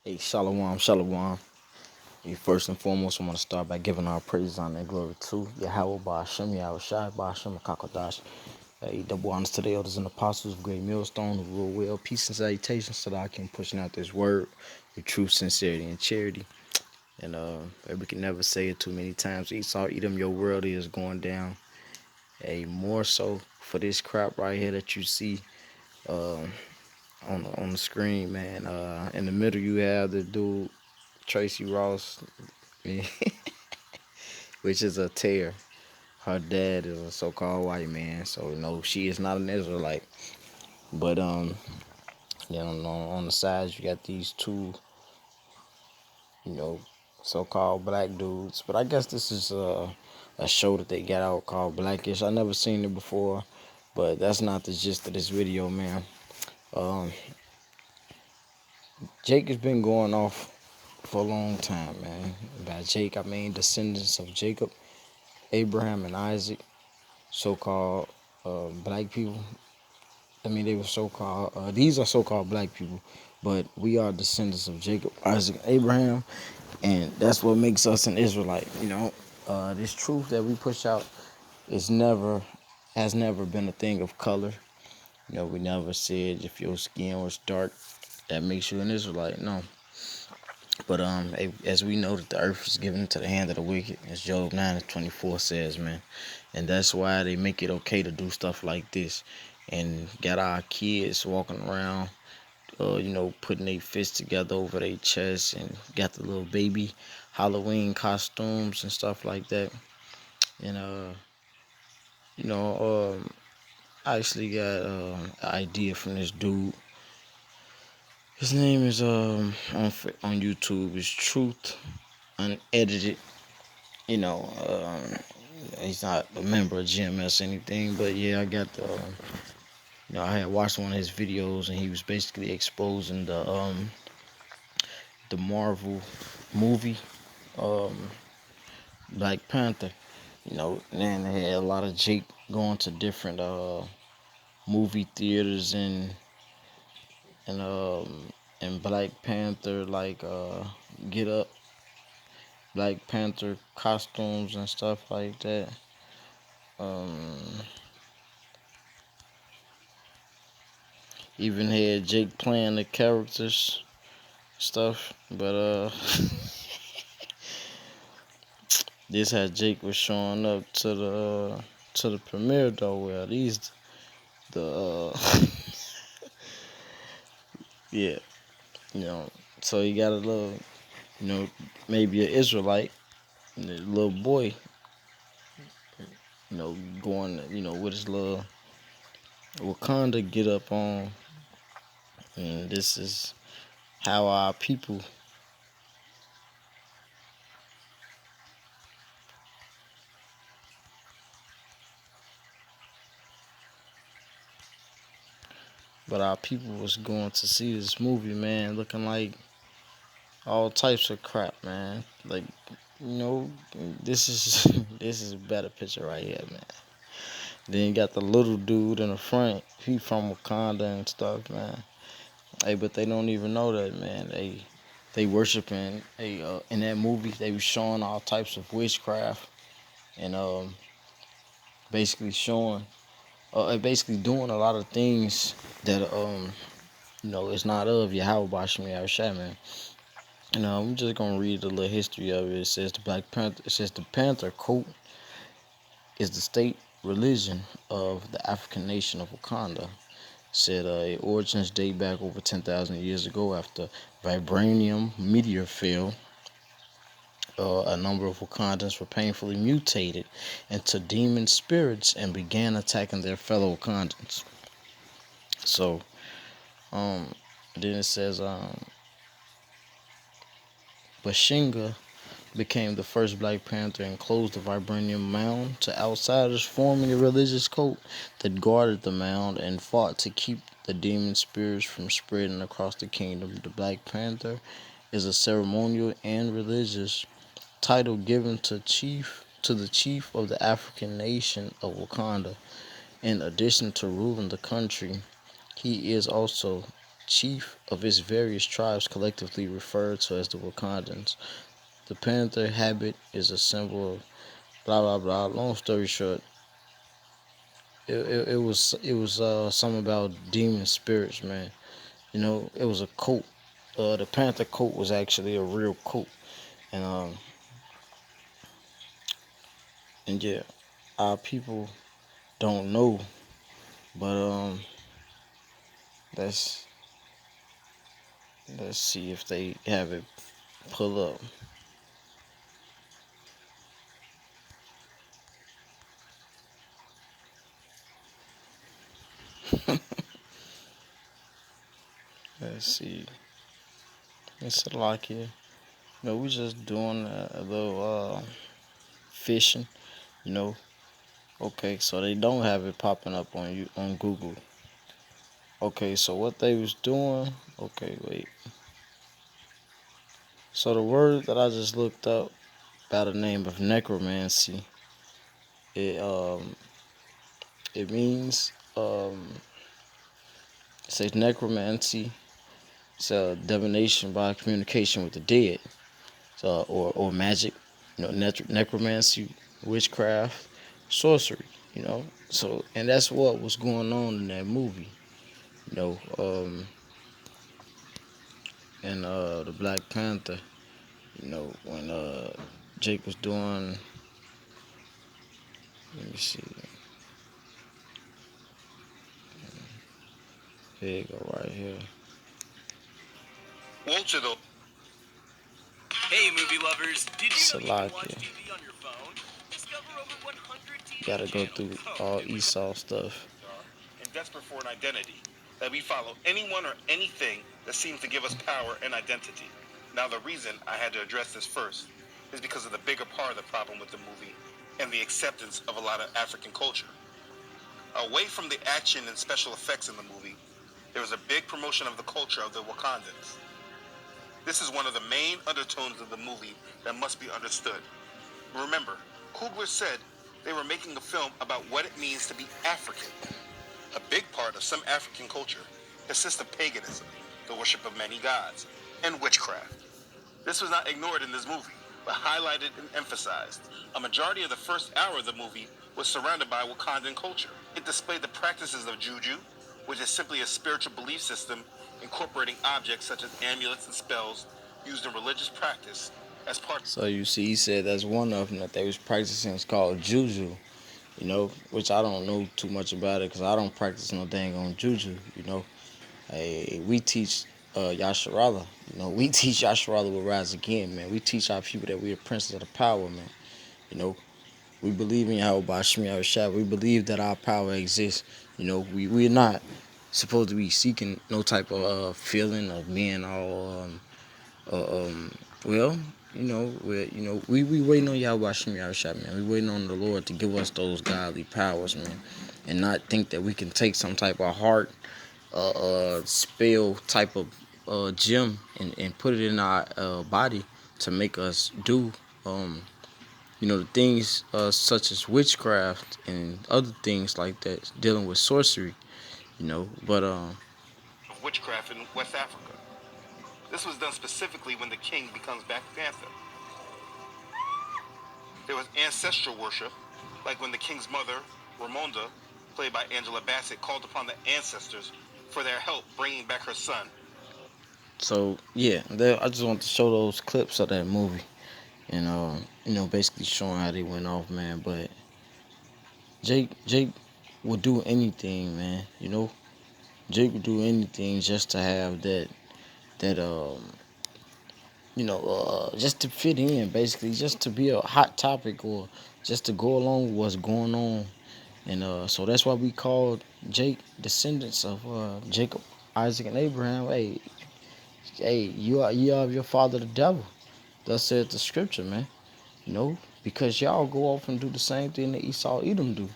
Hey, shalom, shalom. First and foremost, I want to start by giving our praise, honor, and glory to Yahweh, Ba'ashem, Yahweh Shai, Ba'ashem, Kakadash. Hey, double honors to the elders and apostles of Great Millstone who rule well. Peace and salutations so that I can pushing out this word with truth, sincerity, and charity. And we can never say it too many times. Esau, Edom, your world is going down. Hey, more so for this crap right here that you see on the screen, man. In the middle, you have the dude Tracy Ross, which is a tear. Her dad is a so-called white man, so no, she is not an Israelite. But on the sides you got these two, you know, so-called black dudes. But I guess this is a show that they got out called Blackish. I never seen it before, but that's not the gist of this video, man. Jake has been going off for a long time, man. By Jake, I mean descendants of Jacob, Abraham, and Isaac, so-called black people. I mean, they were so-called, these are so-called black people, but we are descendants of Jacob, Isaac, Abraham, and that's what makes us an Israelite. This truth that we push out has never been a thing of color. We never said if your skin was dark, that makes you an Israelite. No. But as we know that the earth is given into the hand of the wicked, as Job 9:24 says, man. And that's why they make it okay to do stuff like this. And got our kids walking around, putting their fists together over their chests, and got the little baby Halloween costumes and stuff like that. And I actually got an idea from this dude. His name is on YouTube is Truth Unedited. He's not a member of GMS or anything, but yeah, I got I had watched one of his videos, and he was basically exposing the Marvel movie, Black Panther. And they had a lot of Jake going to different movie theaters and Black Panther, like Get Up, Black Panther costumes and stuff like that. Even had Jake playing the characters stuff, but this had Jake was showing up to the premiere though. Well, these the yeah, so he got a little, maybe an Israelite, a little boy, going, with his little Wakanda get up on, and this is how our people. But our people was going to see this movie, man, looking like all types of crap, man. Like, this is this is a better picture right here, man. Then you got the little dude in the front. He from Wakanda and stuff, man. Hey, but they don't even know that, man. They worshiping in that movie. They was showing all types of witchcraft and basically showing, basically doing a lot of things that it's not of Yahweh Bashmi Yahushua, man. I'm just gonna read a little history of it. It says the Panther coat is the state religion of the African nation of Wakanda. Said origins date back over 10,000 years ago after vibranium meteor fell. A number of Wakandans were painfully mutated into demon spirits and began attacking their fellow Wakandans. So, then it says, Bashinga became the first Black Panther and closed the vibranium mound to outsiders, forming a religious cult that guarded the mound and fought to keep the demon spirits from spreading across the kingdom. The Black Panther is a ceremonial and religious title given to the chief of the African nation of Wakanda. In addition to ruling the country, he is also chief of its various tribes collectively referred to as the Wakandans. The panther habit is a symbol of blah blah blah. Long story short, it was something about demon spirits, man. It was a cult. The panther coat was actually a real coat, and and yeah, our people don't know, but let's let's see if they have it pull up. Let's see. It's a lock here. No, we just doing a little fishing. You know. Okay, so they don't have it popping up on you on Google. Okay, so what they was doing? Okay, wait. So the word that I just looked up by the name of necromancy, it it means it says necromancy. It's a divination by communication with the dead, so or magic. Necromancy, witchcraft, sorcery. So and that's what was going on in that movie. You know, and the Black Panther. When Jake was doing. Let me see. Here you go, right here. Hey, movie lovers! Did you know you can watch TV on your phone? Discover over 100 TV Gotta go channels. through all Esau stuff. And desperate for an identity, that we follow anyone or anything that seems to give us power and identity. Now, the reason I had to address this first is because of the bigger part of the problem with the movie and the acceptance of a lot of African culture. Away from the action and special effects in the movie, there was a big promotion of the culture of the Wakandans. This is one of the main undertones of the movie that must be understood. Remember, Coogler said they were making a film about what it means to be African. A big part of some African culture consists of paganism, the worship of many gods, and witchcraft. This was not ignored in this movie, but highlighted and emphasized. A majority of the first hour of the movie was surrounded by Wakandan culture. It displayed the practices of juju, which is simply a spiritual belief system incorporating objects such as amulets and spells used in religious practice as part. So you see, he said that's one of them that they was practicing. It's called juju. Which I don't know too much about it because I don't practice no dang on juju. Hey, we teach Yasharala. We teach Yasharala will rise again, man. We teach our people that we are princes of the power, man. We believe in Yahweh Shmi Yahushua. We believe that our power exists. We're not supposed to be seeking no type of feeling of being all well, we waiting on Yahweh Shmi Yahushua, man. We waiting on the Lord to give us those godly powers, man, and not think that we can take some type of heart spell type of gem and put it in our body to make us do the things such as witchcraft and other things like that dealing with sorcery. But Witchcraft in West Africa. This was done specifically when the king becomes Black Panther. There was ancestral worship, like when the king's mother, Ramonda, played by Angela Bassett, called upon the ancestors for their help bringing back her son. So yeah, I just want to show those clips of that movie, and basically showing how they went off, man. But Jake would do anything, man. Jake would do anything just to have that just to fit in, basically, just to be a hot topic or just to go along with what's going on. And so that's why we called Jake descendants of Jacob, Isaac, and Abraham. Hey, you are of your father the devil. Thus said the scripture, man. Because y'all go off and do the same thing that Esau Edom do.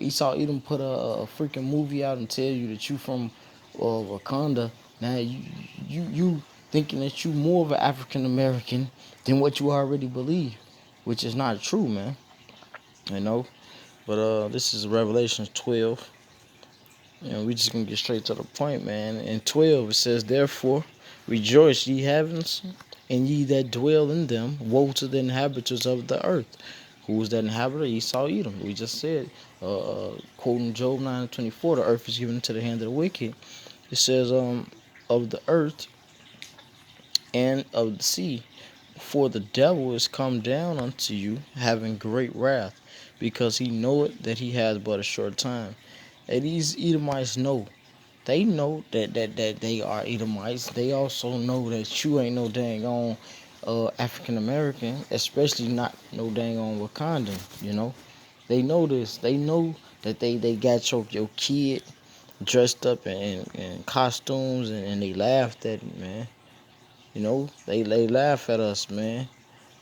Esau Edom put a freaking movie out and tell you that you from Wakanda. Now you thinking that you more of an African American than what you already believe, which is not true, man. But this is Revelation 12. We just gonna get straight to the point, man. In 12 it says, "Therefore rejoice, ye heavens, and ye that dwell in them. Woe to the inhabitants of the earth." Who was that inhabitant? Esau, Edom. We just said, quoting Job 9:24, the earth is given into the hand of the wicked. It says, of the earth and of the sea. For the devil is come down unto you, having great wrath, because he knoweth that he has but a short time. And these Edomites know. They know that they are Edomites. They also know that you ain't no dang on African American, especially not no dang on Wakandan, you know. They know this. They know that they got your kid dressed up in costumes, and they laughed at it, man. You know, they laugh at us, man.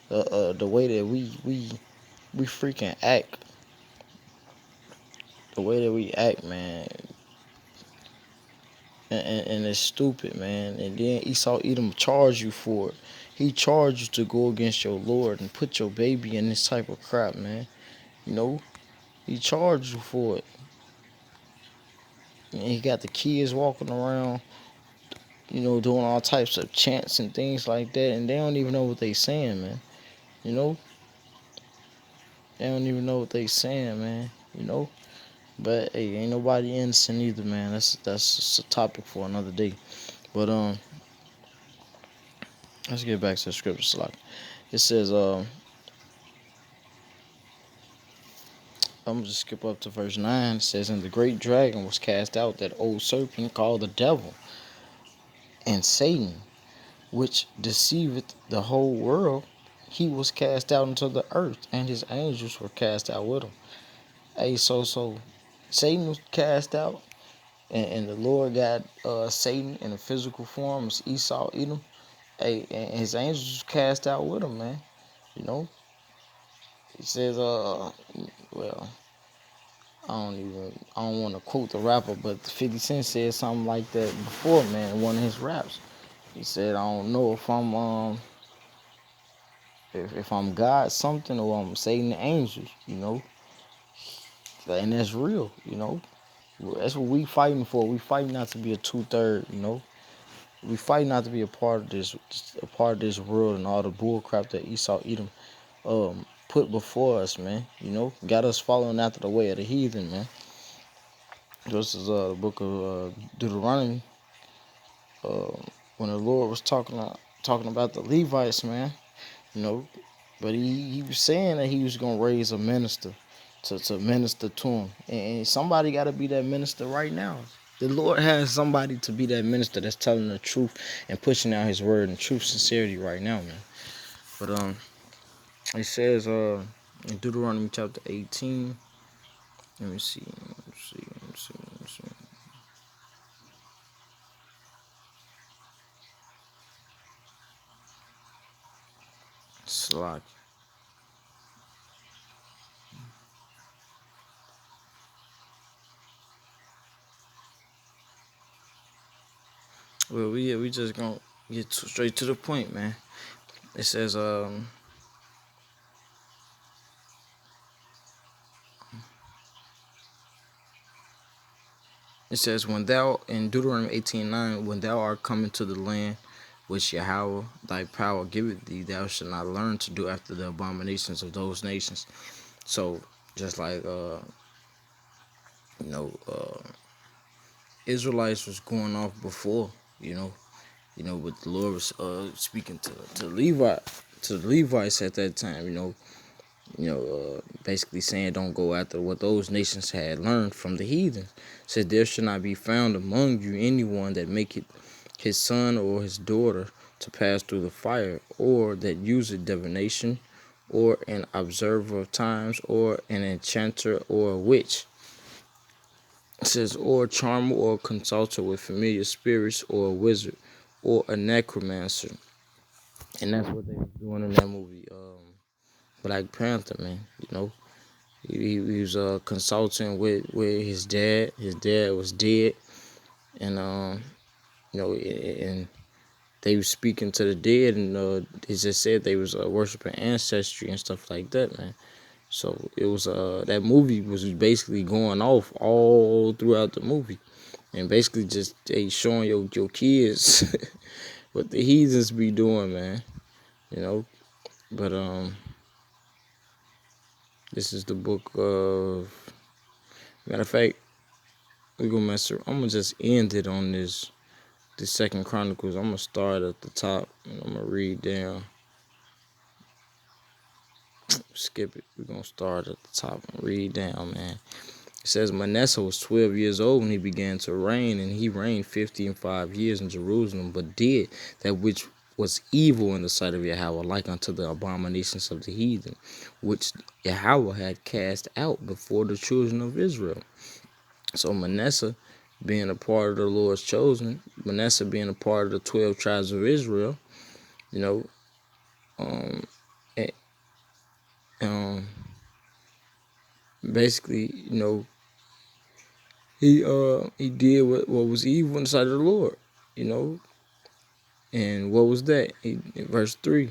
The way that we freaking act, the way that we act, man, and it's stupid, man. And then Esau Edom charge you for it. He charged you to go against your Lord and put your baby in this type of crap, man. You know, he charged you for it. And he got the kids walking around, doing all types of chants and things like that, and they don't even know what they saying, man. You know, they don't even know what they saying, man. You know, but hey, ain't nobody innocent either, man. That's just a topic for another day. But let's get back to the scripture slot. It says I'm gonna just skip up to verse 9. It says, "And the great dragon was cast out, that old serpent called the devil and Satan, which deceiveth the whole world. He was cast out into the earth, and his angels were cast out with him." Hey, so Satan was cast out, and the Lord got Satan in a physical form, as Esau, Edom. Hey, and his angels was cast out with him, man. You know, it says, well, I don't want to quote the rapper, but 50 Cent said something like that before, man, in one of his raps. He said, "I don't know if I'm if I'm God something or I'm Satan the angels, you know." And that's real, you know. That's what we fighting for. We fighting not to be a 2/3, you know. We fight not to be a part of this world and all the bull crap that Esau Edom put before us, man. You know, got us following after the way of the heathen, man. This is the book of Deuteronomy, uh, when the Lord was talking about the Levites, man. You know, but he was saying that he was gonna raise a minister to minister to him, and somebody got to be that minister right now. The Lord has somebody to be that minister that's telling the truth and pushing out His word in true sincerity right now, man. But it says in Deuteronomy chapter 18. Let me see. Let me see. Let me see. Let me see. Slack. Well, we just gonna get straight to the point, man. It says when thou in Deuteronomy 18:9, when thou art coming to the land which Yahweh thy power giveth thee, thou shalt not learn to do after the abominations of those nations. So just like you know, Israelites was going off before, but the Lord was speaking to the Levites at that time, basically saying don't go after what those nations had learned from the heathen. Said there should not be found among you anyone that maketh his son or his daughter to pass through the fire, or that useth divination, or an observer of times, or an enchanter, or a witch. It says, or a charmer, or a consulter with familiar spirits, or a wizard, or a necromancer. And that's what they were doing in that movie, Black Panther, man. He was consulting with his dad. His dad was dead, and and they was speaking to the dead, and they just said they was worshiping ancestry and stuff like that, man. So it was that movie was basically going off all throughout the movie. and basically just showing your kids what the heathens be doing, man. You know, but this is the book of. Matter of fact, we gonna mess. I'm gonna just end it on this Second Chronicles. I'm gonna start at the top and I'm gonna read down. Skip it. We're gonna start at the top and read down, man. It says Manasseh was 12 years old when he began to reign, and he reigned 50 and 5 years in Jerusalem, but did that which was evil in the sight of Yahweh, like unto the abominations of the heathen, which Yahweh had cast out before the children of Israel. So Manasseh being a part of the Lord's chosen, Manasseh being a part of the 12 tribes of Israel, you know, um, um, basically, he did what was evil in the sight of the Lord, you know, and what was that? In verse 3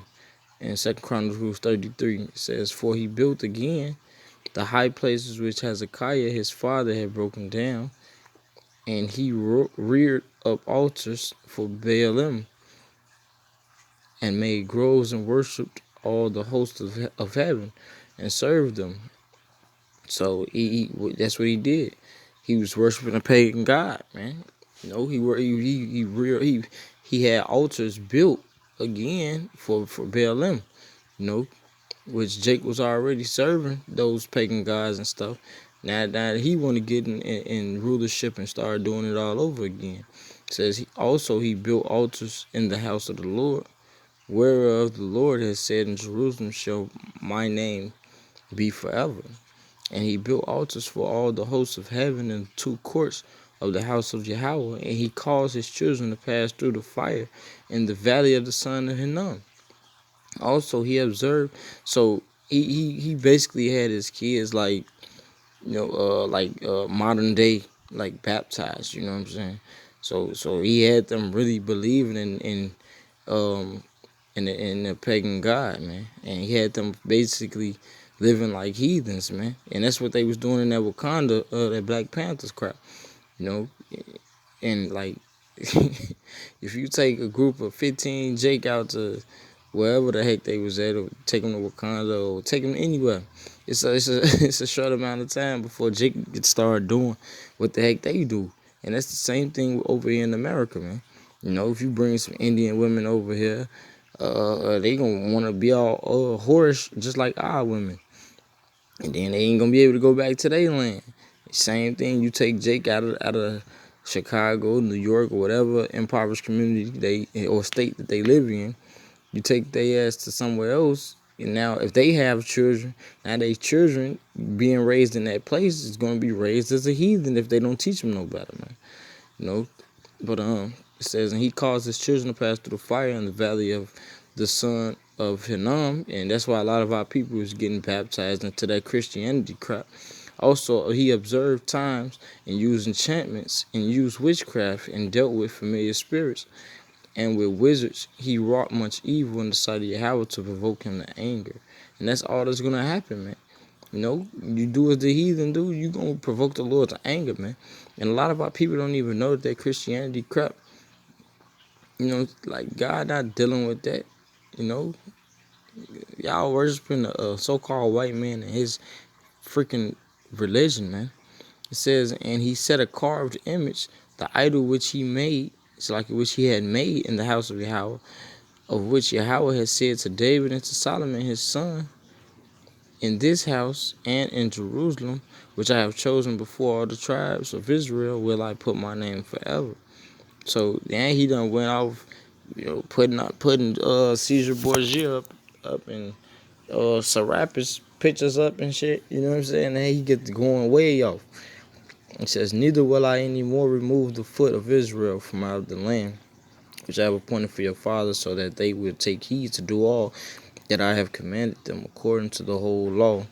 in 2 Chronicles 33, it says, "For he built again the high places which Hezekiah his father had broken down, and he reared up altars for Baalim, and made groves and worshipped all the hosts of heaven, and served them." So that's what he did. He was worshiping a pagan god, man. He had altars built again for Baalim, you know, which Jake was already serving those pagan gods and stuff. Now he want to get in rulership and start doing it all over again. It says he built altars in the house of the Lord, whereof the Lord has said, in Jerusalem shall my name be forever. And he built altars for all the hosts of heaven in the two courts of the house of Yahweh, and he caused his children to pass through the fire in the valley of the son of Hinnom. Also he observed, so he basically had his kids modern day, like baptized, you know what I'm saying? So he had them really believing um in the pagan god, man, and he had them basically living like heathens, man, and that's what they was doing in that Wakanda, that Black Panthers crap, you know, and like if you take a group of 15 Jake out to wherever the heck they was at, or take them to Wakanda, or take them anywhere, it's a short amount of time before Jake gets started doing what the heck they do, and that's the same thing over here in America, man. You know, if you bring some Indian women over here, they gonna want to be all whorish just like our women, and then they ain't gonna be able to go back to their land. Same thing. You take Jake out of Chicago, New York, or whatever impoverished community or state that they live in. You take their ass to somewhere else, and now if they have children, now they children being raised in that place is gonna be raised as a heathen if they don't teach them no better, man. You know, but it says, and he caused his children to pass through the fire in the valley of the son of Hinnom, and that's why a lot of our people is getting baptized into that Christianity crap. Also, he observed times and used enchantments and used witchcraft and dealt with familiar spirits, and with wizards he wrought much evil in the sight of Yahweh to provoke him to anger. And that's all that's gonna happen, man. You know, you do as the heathen do, you gonna provoke the Lord to anger, man. And a lot of our people don't even know that Christianity crap. You know, like God not dealing with that. You know, y'all worshiping a so-called white man and his freaking religion, man. It says, and he set a carved image, the idol which he made, it's like which he had made in the house of Yahweh, of which Yahweh had said to David and to Solomon his son, in this house and in Jerusalem, which I have chosen before all the tribes of Israel, will I put my name forever. So then he done went off, putting Caesar Borgia up and Serapis pictures up and shit. You know what I'm saying? And he gets going way off. It says, neither will I any more remove the foot of Israel from out of the land, which I have appointed for your fathers, so that they will take heed to do all that I have commanded them, according to the whole law,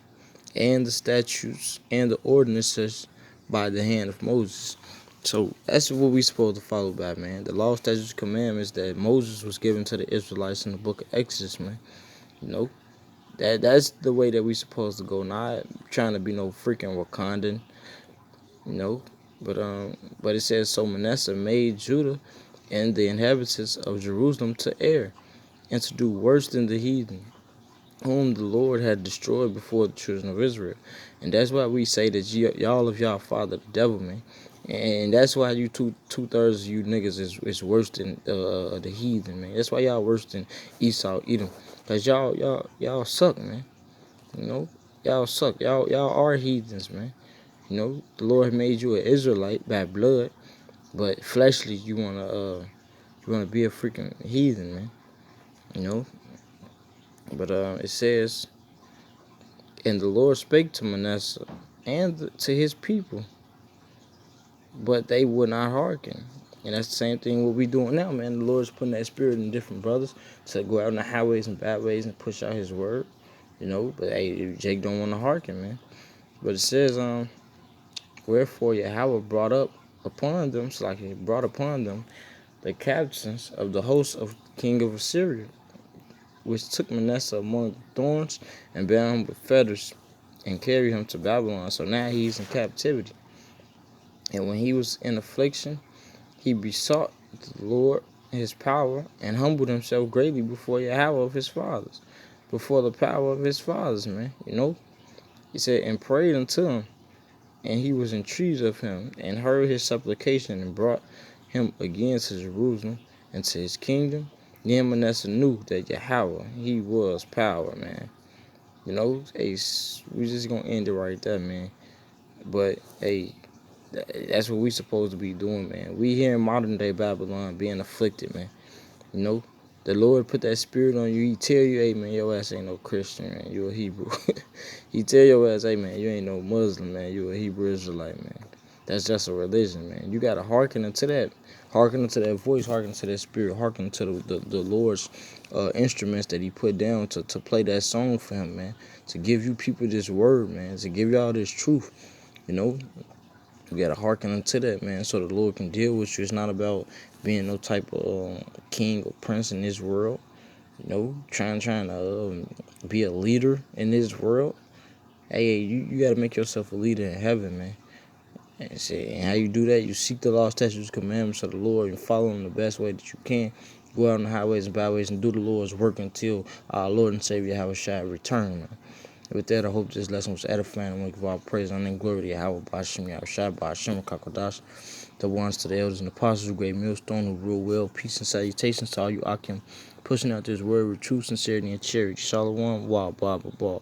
and the statutes, and the ordinances by the hand of Moses. So that's what we supposed to follow by, man. The law, statutes, commandments that Moses was given to the Israelites in the book of Exodus, man. You know, that's the way that we supposed to go. Not trying to be no freaking Wakandan, you know. But it says, so Manasseh made Judah and the inhabitants of Jerusalem to err and to do worse than the heathen, whom the Lord had destroyed before the children of Israel. And that's why we say that y'all father the devil, man. And that's why you two-thirds of you niggas is worse than the heathen, man. That's why y'all worse than Esau, Edom. Cause y'all suck, man. You know, y'all suck. Y'all are heathens, man. You know, the Lord made you an Israelite by blood, but fleshly you wanna be a freaking heathen, man. You know, but it says, and the Lord spake to Manasseh and to his people, but they would not hearken. And that's the same thing what we doing now, man. The Lord's putting that spirit in different brothers to go out in the highways and byways and push out his word. You know, but hey, Jake don't want to hearken, man. But it says, wherefore Yahweh brought up upon them, so like he brought upon them the captains of the host of the king of Assyria, which took Manasseh among the thorns and bound him with fetters and carried him to Babylon. So now he's in captivity. And when he was in affliction, he besought the Lord his power and humbled himself greatly before Yahweh of his fathers, before the power of his fathers, man. You know, he said, and prayed unto him, and he was entreated of him, and heard his supplication, and brought him again to Jerusalem and to his kingdom. Then Manasseh knew that Yahweh, he was power, man. You know, hey, we just gonna end it right there, man. But hey, that's what we supposed to be doing, man. We here in modern day Babylon being afflicted, man. You know, the Lord put that spirit on you. He tell you, hey man, your ass ain't no Christian, man. You a Hebrew. He tell your ass, hey man, you ain't no Muslim, man. You a Hebrew Israelite, man. That's just a religion, man. You gotta hearken into that. Hearken into that voice, hearken to that spirit, hearken to the Lord's instruments that he put down to play that song for him, man. To give you people this word, man. To give y'all this truth. You know, you gotta hearken unto that, man, so the Lord can deal with you. It's not about being no type of king or prince in this world. You know, trying to be a leader in this world. Hey, you gotta make yourself a leader in heaven, man. And how you do that, you seek the law, statutes, commandments of the Lord and follow them the best way that you can. Go out on the highways and byways and do the Lord's work until our Lord and Savior Yahweh shall return, man. With that, I hope this lesson was edifying. I want to give all praise, honor, and glory to Yahweh, Bashim, Yahweh, Shai, Bashim, Kakadash, the ones to the elders and apostles who great millstone who rule well. Peace and salutations to all you Akim, pushing out this word with true sincerity and charity. Shalom, Wah, Blah, Blah, Blah.